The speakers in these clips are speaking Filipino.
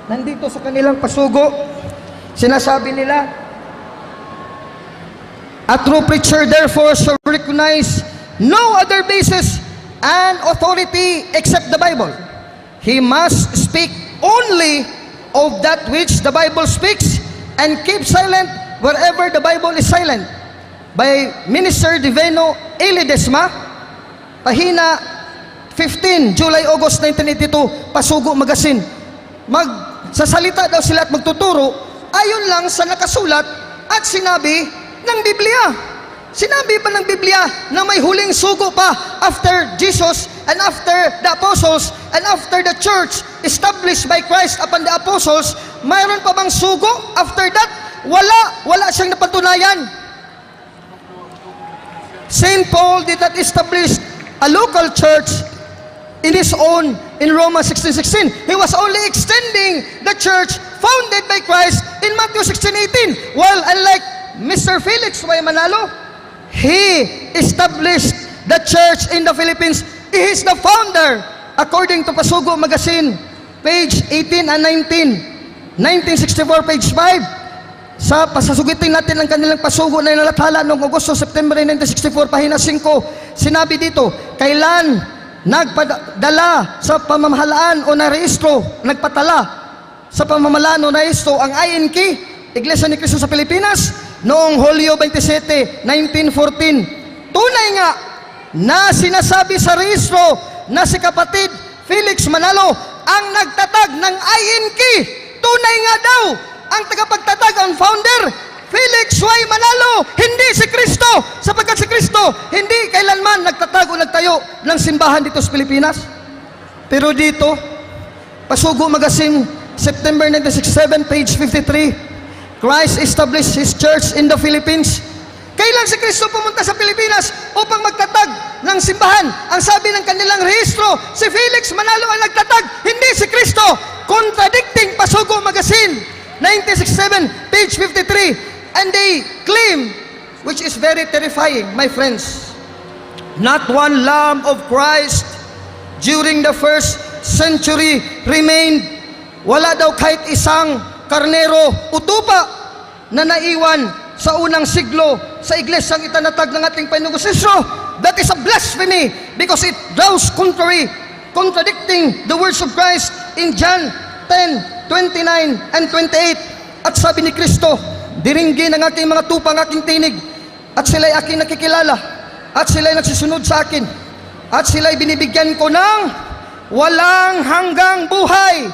nandito sa kanilang pasugo, sinasabi nila, a true preacher therefore shall recognize no other basis and authority except the Bible. He must speak only of that which the Bible speaks and keep silent wherever the Bible is silent. By Minister Divino A. Ledesma, pahina 15 July August 1982, Pasugo Magazine. Magsasalita daw sila at magtuturo ayon lang sa nakasulat at sinabi ng Biblia. Sinabi pa ng Biblia na may huling sugo pa after Jesus and after the apostles and after the church established by Christ upon the apostles, mayroon pa bang sugo after that? Wala siyang napatunayan. Saint Paul did not establish a local church in his own in Romans 16:16. He was only extending the church founded by Christ in Matthew 16:18. While unlike Mr. Felix Y. Manalo, he established the church in the Philippines. He is the founder, according to Pasugo Magazine, page 18 and 19, 1964, page 5. Sa pasasugitin natin ang kanilang pasugo na inalathala noong Agosto, September 1964, pahina 5, sinabi dito, kailan nagpadala sa pamamahalaan o nagpatala sa pamamahalaan o narehistro ang INK, Iglesia ni Cristo sa Pilipinas, noong Hulyo 27, 1914. Tunay nga na sinasabi sa rehistro na si kapatid Felix Manalo ang nagtatag ng INK. Tunay nga daw ang tagapagtatag, ang founder, Felix Y. Manalo, hindi si Kristo, sapagkat si Kristo hindi kailanman nagtatag o nagtayo ng simbahan dito sa Pilipinas. Pero dito, Pasugo Magazine, September 1967, page 53, Christ established His church in the Philippines. Kailan si Kristo pumunta sa Pilipinas upang magtatag ng simbahan? Ang sabi ng kanilang rehistro, si Felix Manalo ang nagtatag, hindi si Kristo. Contradicting Pasugo Magazine, 1967, page 53. And they claim, which is very terrifying, my friends, not one lamb of Christ during the first century remained. Wala daw kahit isang karnero o tupa na naiwan sa unang siglo sa iglesyang itinatag ng ating Panginoong Kristo. That is a blasphemy because it draws contradicting the words of Christ in John 10:29 and 28. At sabi ni Kristo, diringgin ang aking mga tupa, ang aking tinig, at sila'y aking nakikilala, at sila'y nagsisunod sa akin, at sila'y binibigyan ko ng walang hanggang buhay.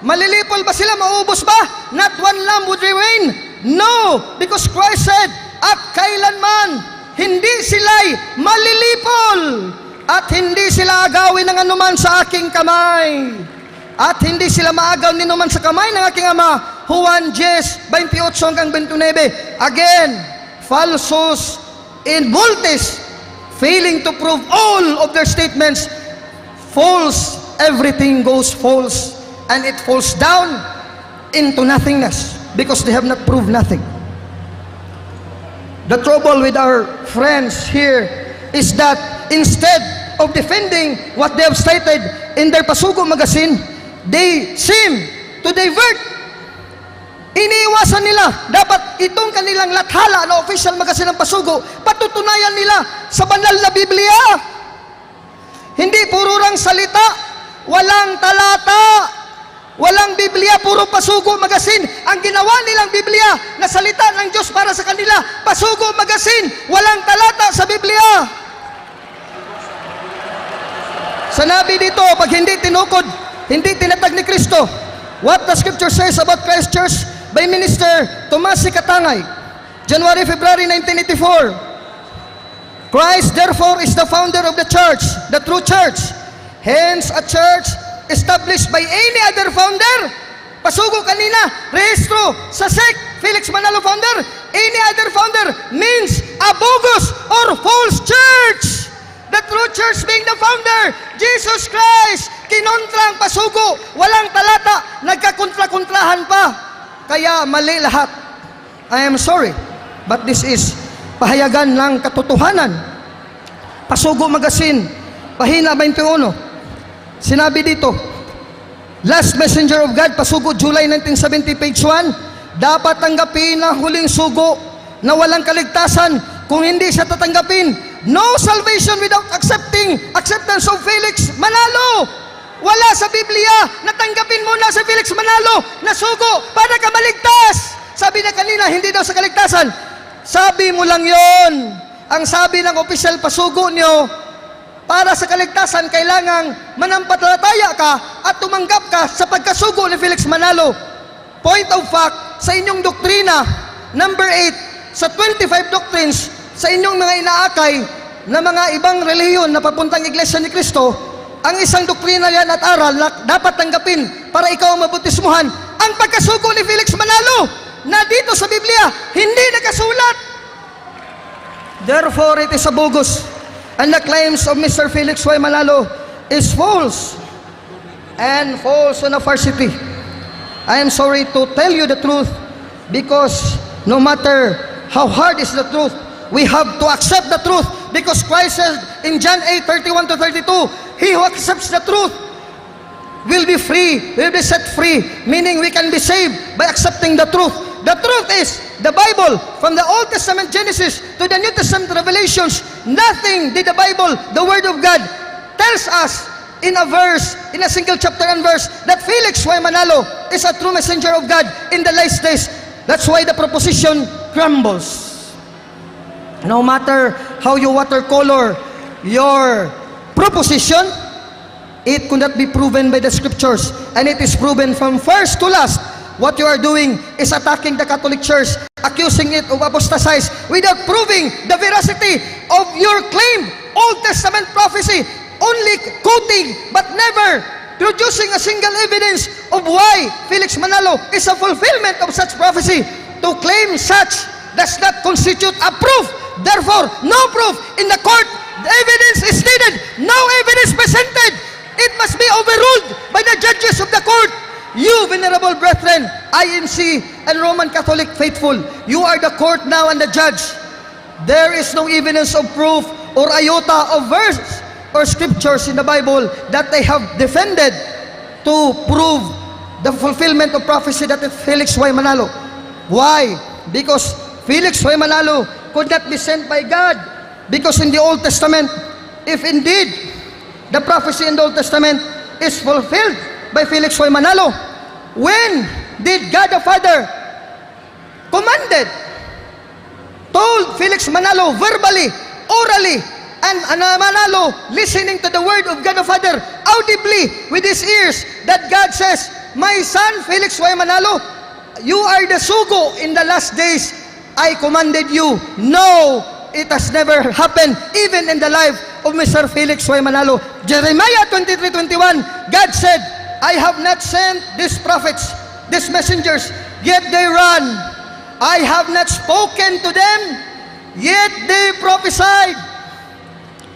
Malilipol ba sila? Maubos ba? Not one lamb would remain. No, because Christ said, at kailanman hindi sila'y malilipol, at hindi sila agawin ng anuman sa aking kamay, at hindi sila maagaw ni anuman sa kamay ng aking Ama. Juan 10:28 hanggang 29. Again, falsos in multis, failing to prove all of their statements. False, everything goes false, and it falls down into nothingness because they have not proved nothing. The trouble with our friends here is that instead of defending what they have stated in their Pasugo Magazine, they seem to divert. Iniiwasan nila, dapat itong kanilang lathala na official magazine ng Pasugo, patutunayan nila sa banal na Biblia. Hindi puro rang salita, walang talata, walang Biblia, puro Pasugo Magazine. Ang ginawa nilang Biblia na salita ng Diyos para sa kanila, Pasugo Magazine, walang talata sa Biblia. Sanabi dito, pag hindi tinukod, hindi tinatag ni Kristo. What the scripture says about Christ Church by Minister Tomas C. Katangay, January, February 1984. Christ therefore is the founder of the church, the true church. Hence, a church established by any other founder. Pasugo kanina, rehistro sa sect, Felix Manalo founder. Any other founder means a bogus or false church. The true church being the founder, Jesus Christ. Kinontra ang Pasugo, walang talata, nagkakontra-kontrahan pa. Kaya mali lahat. I am sorry, but this is pahayagan ng katotohanan. Pasugo Magazine, pahina 21. Sinabi dito, Last messenger of God, pasugo July 1970, page 1. Dapat tanggapin ang huling sugo na walang kaligtasan. Kung hindi siya tatanggapin, no salvation without acceptance of Felix Manalo. Wala sa Biblia na tanggapin mo na si Felix Manalo na sugo para ka maligtas. Sabi na kanina, hindi daw sa kaligtasan. Sabi mo lang yon. Ang sabi ng opisyal pasugo nyo, para sa kaligtasan, kailangang manampalataya ka at tumanggap ka sa pagkasugo ni Felix Manalo. Point of fact, sa inyong doktrina, number 8, sa 25 doctrines, sa inyong mga inaakay na mga ibang relihiyon na papuntang Iglesia ni Cristo, ang isang doktrina yan at aral na dapat tanggapin para ikaw ang mabautismuhan, ang pagkasugo ni Felix Manalo, na dito sa Biblia, hindi nakasulat. Therefore, it is a bogus. And the claims of Mr. Felix Y. Manalo is false and false on a varsity. I am sorry to tell you the truth, because no matter how hard is the truth, we have to accept the truth, because Christ said in John 8:31 to 32, he who accepts the truth will be free, will be set free, meaning we can be saved by accepting the truth. The truth is, the Bible, from the Old Testament Genesis to the New Testament Revelations, nothing did the Bible, the Word of God, tells us in a verse, in a single chapter and verse, that Felix Y. Manalo is a true messenger of God in the last days. That's why the proposition crumbles. No matter how you watercolor your proposition, it could not be proven by the scriptures, and it is proven from first to last. What you are doing is attacking the Catholic Church, accusing it of apostatize without proving the veracity of your claim. Old Testament prophecy, only quoting but never producing a single evidence of why Felix Manalo is a fulfillment of such prophecy. To claim such does not constitute a proof. Therefore, no proof in the court. The evidence is stated, no evidence presented. It must be overruled by the judges of the court. You, venerable brethren, INC and Roman Catholic faithful, you are the court now and the judge. There is no evidence of proof or iota of verse or scriptures in the Bible that they have defended to prove the fulfillment of prophecy that is Felix Y. Manalo. Why? Because Felix Y. Manalo could not be sent by God. Because in the Old Testament, if indeed the prophecy in the Old Testament is fulfilled by Felix Y. Manalo, when did God the Father commanded, told Felix Manalo verbally, orally, and Manalo listening to the word of God the Father audibly with his ears, that God says, my son Felix Y. Manalo, you are the sugo in the last days. I commanded you. No, it has never happened, even in the life of Mr. Felix Y. Manalo. Jeremiah 23:21, God said, I have not sent these prophets, these messengers, yet they run. I have not spoken to them, yet they prophesied.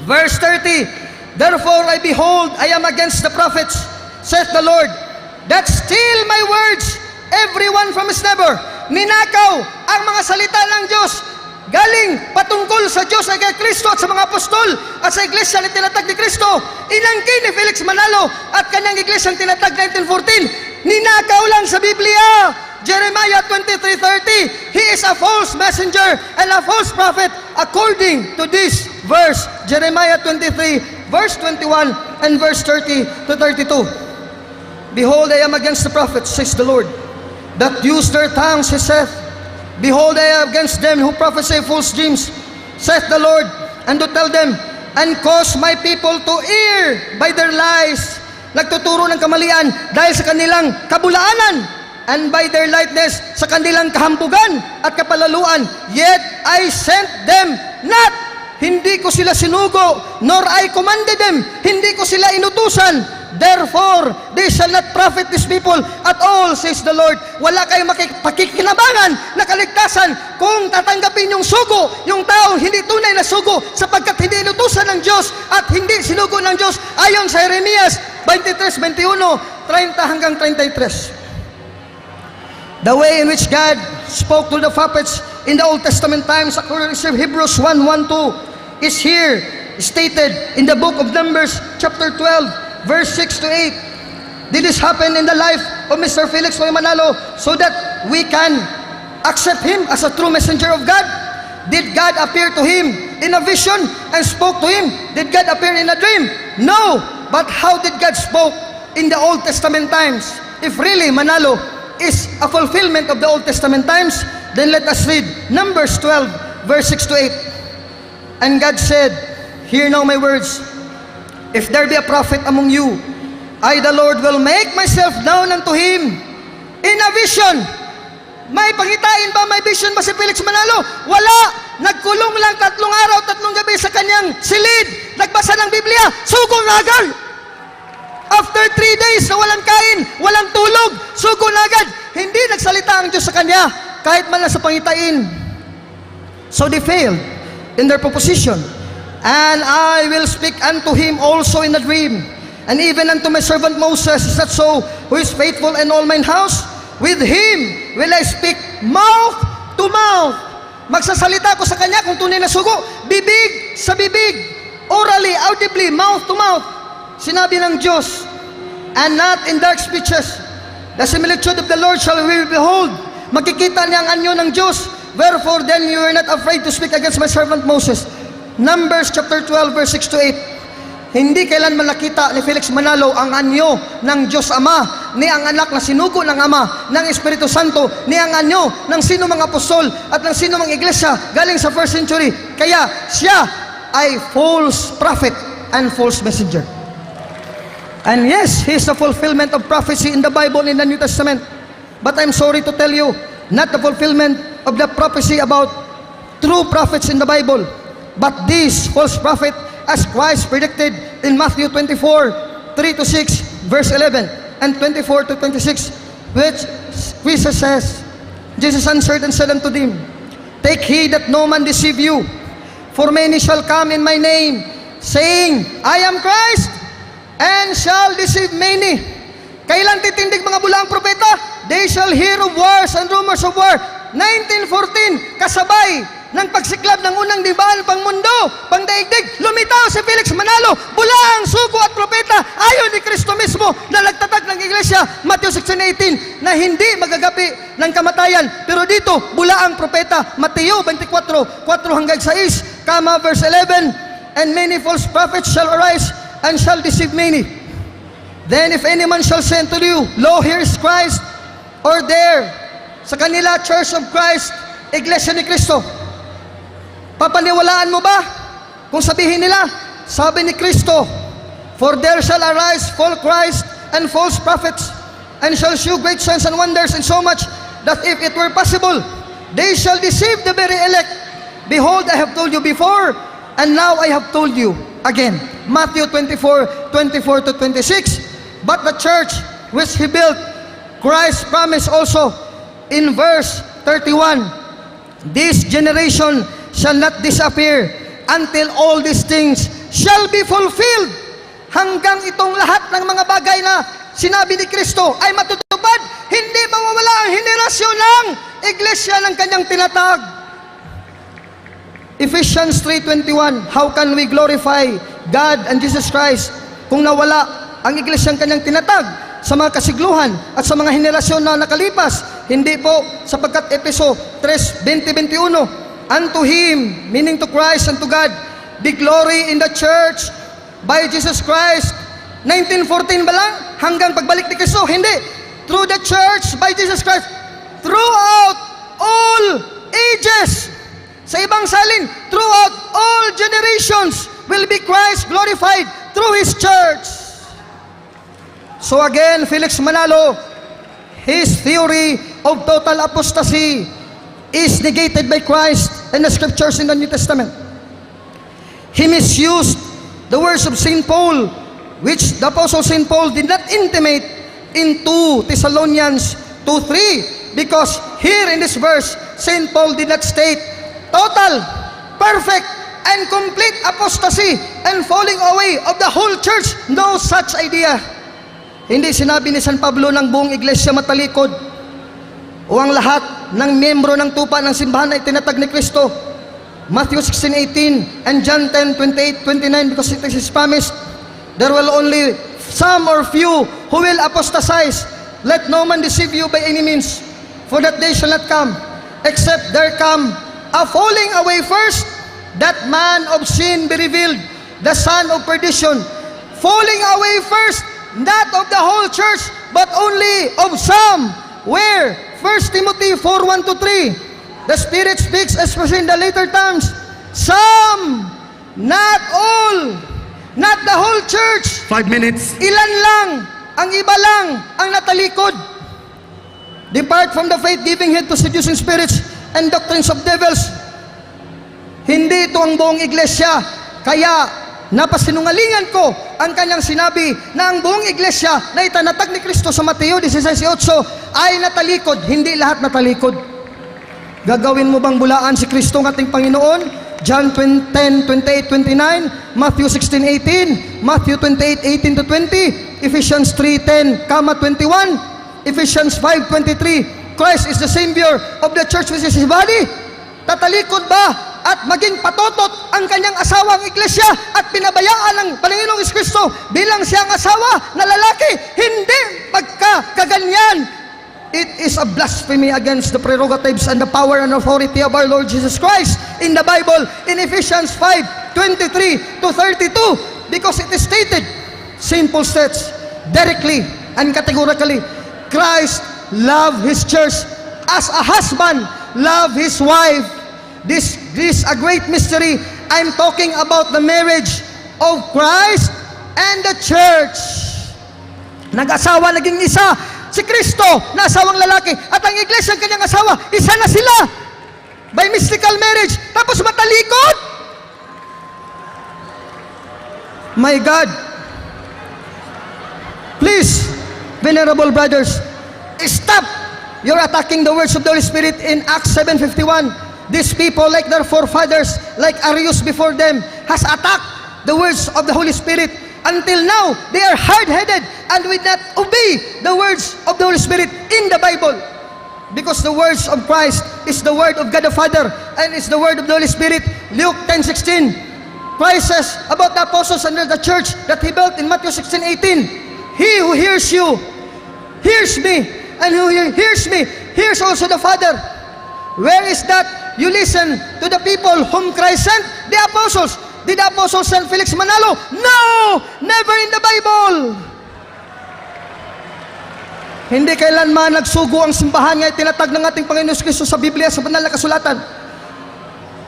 Verse 30, therefore I behold, I am against the prophets, saith the Lord, that steal my words, everyone from his neighbor. Ninakaw ang mga salita ng Diyos, galing patungkol sa Diyos ay kay Kristo at sa mga apostol at sa iglesia na tinatag ni Kristo. Inangkin ni Felix Manalo at kanyang iglesia tinatag 1914. Ninakaw lang sa Biblia. Jeremiah 23:30, he is a false messenger and a false prophet according to this verse. Jeremiah 23 verse 21 and verse 30 to 32. Behold, I am against the prophets, says the Lord, that use their tongues, he saith. Behold, I am against them who prophesy false dreams, saith the Lord, and to tell them, and cause my people to err by their lies. Nagtuturo ng kamalian dahil sa kanilang kabulaanan, and by their lightness sa kanilang kahambugan at kapalaluan. Yet I sent them not. Hindi ko sila sinugo, nor I commanded them. Hindi ko sila inutusan. Therefore, they shall not profit these people at all, says the Lord. Wala kayong pakikinabangan na kaligtasan kung tatanggapin yung sugo, yung taong hindi tunay na sugo, sapagkat hindi inutusan ng Diyos at hindi sinugo ng Diyos, ayon sa Jeremias 23:21, 30 hanggang 33. The way in which God spoke to the prophets in the Old Testament times, according to Hebrews 1:1-2, is here stated in the book of Numbers chapter 12, verse 6 to 8. did this happen in the life of Mr. Felix Hoy Manalo so that we can accept him as a true messenger of God? Did God appear to him in a vision and spoke to him? Did God appear in a dream? No. But how did God spoke in the Old Testament times? If really Manalo is a fulfillment of the Old Testament times, then let us read Numbers 12, verse 6 to 8. And God said, hear now my words. If there be a prophet among you, I the Lord will make myself known unto him in a vision. May pangitain ba, may vision ba si Felix Manalo? Wala! Nagkulong lang 3 araw, 3 gabi sa kanyang silid. Nagbasa ng Biblia, sugong agad! After 3 days na walang kain, walang tulog, sugong agad. Hindi nagsalita ang Diyos sa kanya, kahit man lang sa pangitain. So they failed in their proposition. And I will speak unto him also in a dream. And even unto my servant Moses, is that so, who is faithful in all mine house? With him will I speak mouth to mouth. Magsasalita ko sa kanya kung tunay na sugo, bibig sa bibig, orally, audibly, mouth to mouth. Sinabi ng Diyos, and not in dark speeches. The similitude of the Lord shall we behold. Makikita niya ang anyo ng Diyos. Wherefore then you are not afraid to speak against my servant Moses. Numbers chapter 12, verse 6 to 8. Hindi kailanman nakita ni Felix Manalo ang anyo ng Diyos Ama, ni ang anak na sinugo ng Ama, ng Espiritu Santo, ni ang anyo ng sino mga apostol at ng sino mga iglesia galing sa first century. Kaya siya ay false prophet and false messenger. And yes, he is the fulfillment of prophecy in the Bible in the New Testament. But I'm sorry to tell you, not the fulfillment of the prophecy about true prophets in the Bible, but this false prophet as Christ predicted in Matthew 24, 3 to 6, verse 11, and 24 to 26, which Jesus says, Jesus answered and said unto them, take heed that no man deceive you, for many shall come in my name, saying, I am Christ, and shall deceive many. Kailan titindig mga bulaang propeta? They shall hear of wars and rumors of war. 1914, kasabay ng pagsiklab ng unang dibaan pang mundo, pang daigdig, lumitaw si Felix Manalo, bulaang sugo at propeta, ayon ni Kristo mismo na nagtatag ng iglesia, Matthew 16:18, na hindi magagapi ng kamatayan. Pero dito, bulaang propeta, Mateo 24, 4 hanggang 6, kama verse 11, and many false prophets shall arise and shall deceive many. Then if any man shall say unto you, lo, here is Christ, or there, sa kanila, Church of Christ, Iglesia ni Kristo, papaniwalaan mo ba kung sabihin nila, sabi ni Kristo, for there shall arise false Christ and false prophets, and shall shew great signs and wonders, and so much, that if it were possible, they shall deceive the very elect. Behold, I have told you before, and now I have told you again. Matthew 24, 24 to 26. But the church which he built, Christ promised also in verse 31, this generation shall not disappear until all these things shall be fulfilled. Hanggang itong lahat ng mga bagay na sinabi ni Kristo ay matutupad, hindi mawawala ang henerasyon ng iglesia ng kanyang tinatag. Ephesians 3:21, how can we glorify God and Jesus Christ kung nawala ang iglesia ng kanyang tinatag sa mga kasigluhan at sa mga henerasyon na nakalipas? Hindi po, sapagkat Efeso 3:20-21, unto Him, meaning to Christ and to God, be glory in the church by Jesus Christ. 1914 ba lang? Hanggang pagbalik ni Kristo? Hindi. Through the church by Jesus Christ, throughout all ages. Sa ibang salin, throughout all generations will be Christ glorified through His church. So again, Felix Manalo, his theory of total apostasy is negated by Christ and the scriptures in the New Testament. He misused the words of St. Paul, which the Apostle St. Paul did not intimate in 2 Thessalonians 2:3, because here in this verse, St. Paul did not state total, perfect, and complete apostasy and falling away of the whole church. No such idea. Hindi sinabi ni San Pablo ng buong iglesia matalikod o ang lahat ng miyembro ng tupa ng simbahan ay tinatag ni Kristo. Matthew 16:18 and John 10:28-29, because it is promised, there will only some or few who will apostatize. Let no man deceive you by any means, for that day shall not come, except there come a falling away first, that man of sin be revealed, the son of perdition. Falling away first, not of the whole church, but only of some. Where? 1 Timothy 4:1-3. The Spirit speaks especially in the later times. Some, not all, not the whole church. 5 minutes. Ilan lang, ang iba lang ang natalikod. Depart from the faith, giving heed to seducing spirits and doctrines of devils. Hindi ito ang buong iglesia. Kaya, napasinungalingan ko ang kanyang sinabi na ang buong iglesia na itanatag ni Kristo sa Mateo 16:8 ay natalikod. Hindi lahat natalikod. Gagawin mo bang bulaan si Kristo ng ating Panginoon? John 10:28-29, Matthew 16:18, Matthew 28:18-20, Ephesians 3:10-21, Ephesians 5:23. Christ is the Savior of the church, which is His body. Tatalikod ba at maging patotot ang kanyang asawang iglesia at pinabayaan ng Panginoong Kristo bilang siyang asawa na lalaki? Hindi magkakaganyan. It is a blasphemy against the prerogatives and the power and authority of our Lord Jesus Christ in the Bible, in Ephesians 5:23-32, because it is stated, simple steps, directly and categorically, Christ loved His church as a husband loved his wife. This is a great mystery. I'm talking about the marriage of Christ and the church. Nag-asawa, naging isa si Kristo na asawang lalaki at ang iglesia ang kanyang asawa, isa na sila by mystical marriage, tapos matalikod. My God, please, venerable brothers, stop your attacking the words of the Holy Spirit in Acts 7:51. These people, like their forefathers, like Arius before them, has attacked the words of the Holy Spirit. Until now, they are hard-headed and will not obey the words of the Holy Spirit in the Bible. Because the words of Christ is the word of God the Father and is the word of the Holy Spirit. Luke 10:16. Christ says about the apostles and the church that He built in Matthew 16:18. He who hears you, hears me, and who hears me, hears also the Father. Where is that? You listen to the people whom Christ sent, the apostles. Did the apostles send Felix Manalo? No! Never in the Bible! Hindi kailanman nagsugo ang simbahan nga itinatag ng ating Panginoon Kristo sa Biblia, sa banal na kasulatan.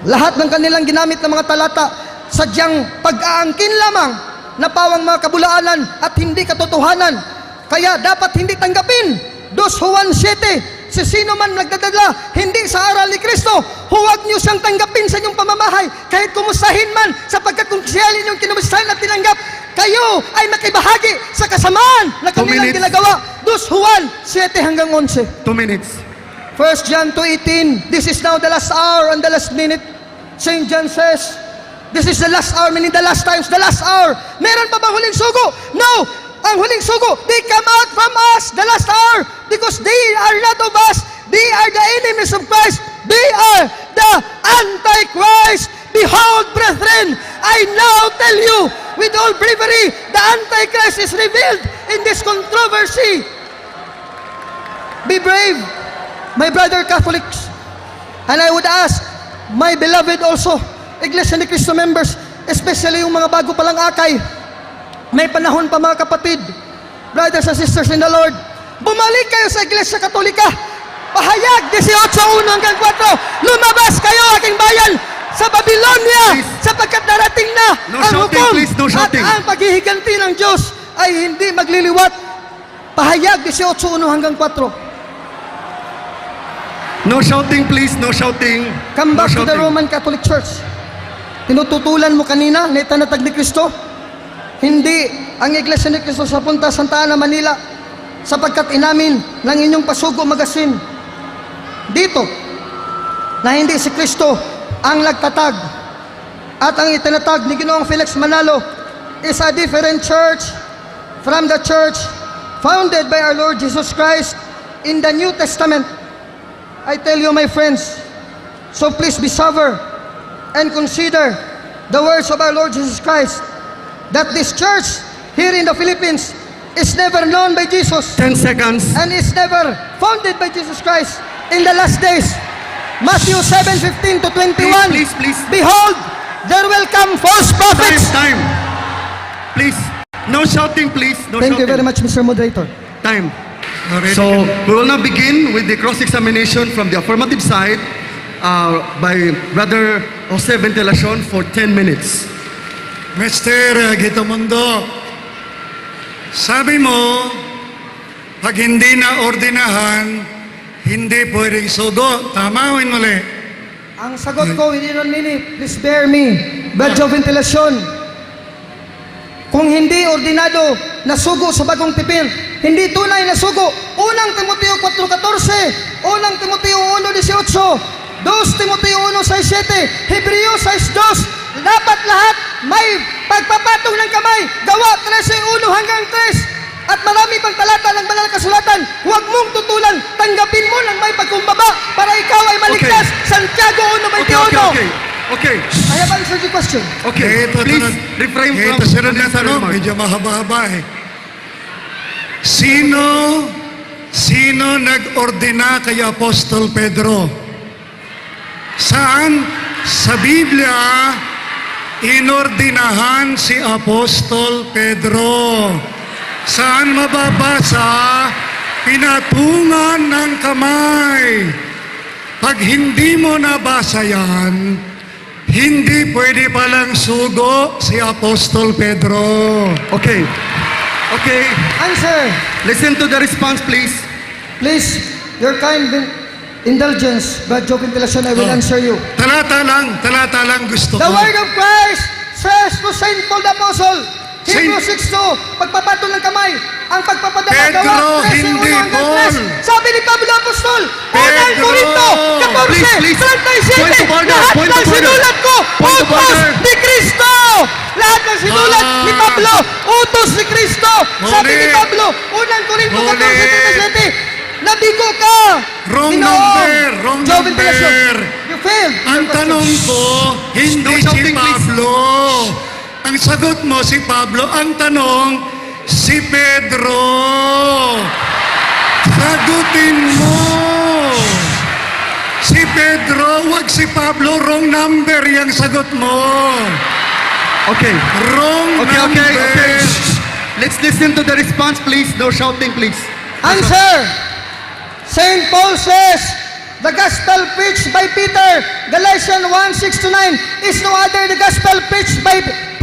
Lahat ng kanilang ginamit ng mga talata, sadyang pag-aangkin lamang na pawang mga kabulaanan at hindi katotohanan. Kaya dapat hindi tanggapin. 2 Juan 7, si sino man nagdadala hindi sa aral ni Kristo, huwag niyo siyang tanggapin sa inyong pamamahay, kahit kumustahin man, sapagkat kung siya inyong kinumustahin at tinanggap, kayo ay makibahagi sa kasamaan na kanilang ginagawa. 2 Juan 7-11. 2 minutes. 1 John 2:18, this is now the last hour and the last minute. St. John says, this is the last hour, meaning the last times, the last hour. Meron pa bang huling sugo? No! Ang huling sugo, they come out from us, the last hour, because they are not of us. They are the enemies of Christ. They are the Antichrist. Behold, brethren, I now tell you with all bravery, the Antichrist is revealed in this controversy. Be brave, my brother Catholics. And I would ask, my beloved also, Iglesia ni Cristo members, especially yung mga bago palang akay, may panahon pa mga kapatid, brothers and sisters in the Lord, bumalik kayo sa Iglesia Katolika. Pahayag 18:1-4, lumabas kayo aking bayan sa Babylonia, sapagkat darating na ang hukom at ang paghihiganti ng Diyos ay hindi magliliwat. Pahayag 18:1-4. No shouting, please. No shouting. Come back no to the Roman Catholic Church. Tinututulan mo kanina na itanatag ni Kristo. Hindi ang Iglesia ni Cristo sa Punta Santa Ana, Manila, sapagkat inamin ng inyong pasugo magasin dito na hindi si Kristo ang nagtatag at ang itinatag ni Ginoong Felix Manalo is a different church from the church founded by our Lord Jesus Christ in the New Testament. I tell you, my friends, so please be sober and consider the words of our Lord Jesus Christ, that this church here in the Philippines is never known by Jesus 10 seconds. and is never founded by Jesus Christ in the last days. Matthew 7:15 to 21. Please. Behold, there will come false prophets. Time. Please. No shouting, please. No Thank you shouting. very much, Mr. Moderator. Time. So, we will now begin with the cross-examination from the affirmative side by Brother Jose Ventilacion for 10 minutes. Mr. Gitomundo, sabi mo, pag hindi na ordinahan, hindi pwedeng sugo. Tama o mali? Ang sagot ko, within 1 minute, please bear me. Badyo ventilasyon. Kung hindi ordinado na sugo sa bagong tipir, hindi tunay na sugo. Unang Timoteo 4:14, Unang Timoteo 1:18, 2 Timoteo 1:6, Hebreo 6:2, dapat lahat may pagpapatong ng kamay. Gawa 13:1 hanggang 3. At marami pang talata ng banal na kasulatan. Huwag mong tutulan, tanggapin mo ng may pagkumbaba para ikaw ay maligtas. Santiago 1:21. Okay. I have answered the question. Okay. Please refrain from Ito sunod na unnecessary tanong, remarks. medyo mahaba-haba eh. Sino nag-ordina kay Apostol Pedro? Saan sa Biblia inordinahan si Apostol Pedro? Saan mababasa pinatungan ng kamay? Pag hindi mo nabasa yan, hindi pwede palang sugo si Apostol Pedro. Okay. Answer. Listen to the response, please. Please, your kind indulgence, Badyo ventilasyon, I will answer you. Talata lang gusto The ko. word of Christ says to Saint Paul the Apostle, Hebrews 6:2, pagpapatol ng kamay, ang pagpapadala Pedro, gawa, 13:1 hindi hanggang Paul. 3. Sabi ni Pablo Apostol, Unang Pedro. Korinto, 14, Please. 37, Point of order, lahat point ng of order. sinulat ko, Point of utos order. ni Kristo. Lahat ng sinulat ni Pablo, utos ni Kristo. Sabi ni Muli. Pablo, Unang Korinto Muli. 14, 37, nabigo ka. Wrong Ginoong. number, wrong Joe Ventilasyon, number. you failed. Ang tanong ko, hindi No si shouting, please. Pablo. Ang sagot mo si Pablo. Ang tanong, si Pedro. Sagutin mo. Si Pedro, wag si Pablo. Wrong number yung sagot mo. Okay. Wrong number. Let's listen to the response, please. No shouting, please. Answer. Saint Paul says, the gospel preached by Peter, Galatians 1:6-9, is no other the gospel preached by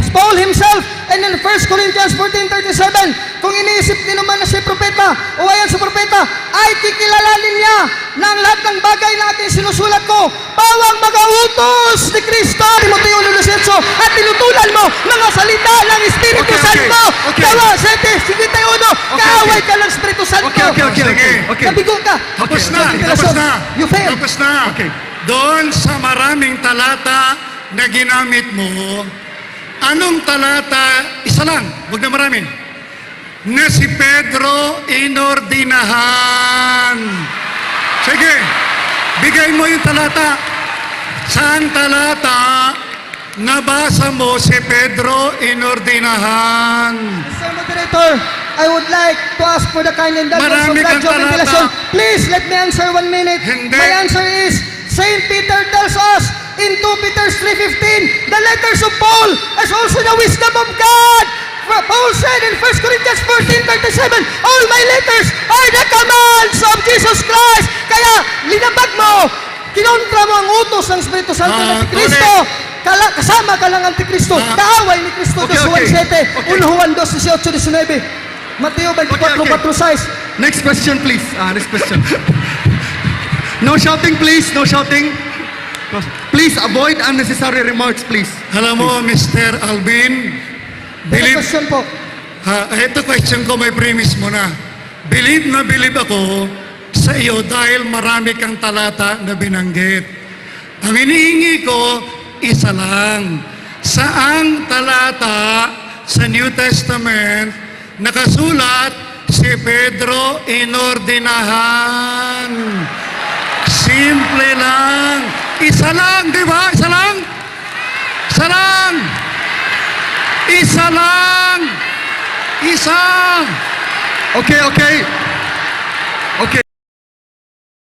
Paul himself. And in 1 Corinthians 14:37, kung iniisip ni naman na si propeta o ayan sa propeta, ay kikilalanin niya na ang lahat ng bagay na ating sinusulat ko, bawang mag-autos ni Kristo. Timoteo 1:18, at tinutulan mo mga salita ng Espiritu Okay. Santo. Okay. Gawa 7:51, kaaway ka ng Espiritu Santo. Okay. Nabigo ka. Tapos Okay. na, tapos na. You failed. Tapos na. Okay. Doon sa maraming talata na ginamit mo, anong talata, isa lang, huwag na marami, na si Pedro inordinahan. Sige, bigay mo yung talata. Saan talata nabasa mo si Pedro inordinahan? Mr. Moderator, I would like to ask for the kind indulgence of Marami kang Radyo Ventilasyon. talata. Please, let me answer 1 minute. Hindi. My answer is, Saint Peter tells us in 2 Peter 3:15, the letters of Paul is also the wisdom of God. For Paul said in 1 Corinthians 14:37, all my letters are the commands of Jesus Christ. Kaya, linabag mo, kinontra mo ang utos ng Espiritu Santo ng Kristo. Kasama ka lang Antikristo. Kaaway ni Kristo. Okay, Juan okay. 7, Okay. 1 Juan 2, 18, 19. Mateo 24, Okay. 4, 6. Next question, please. Next question. No shouting, please. No shouting. Please avoid unnecessary remarks, please. Alam mo, Mr. Alvin, Next believe, question po. ito question ko, may premise mo na. Believe na believe ako sa iyo dahil marami kang talata na binanggit. Ang inihingi ko, isa lang. Saang talata sa New Testament nakasulat si Pedro inordinahan? Simple lang. Isa lang, di ba? Isa lang? Isa lang. Isa lang. isa! Okay, okay.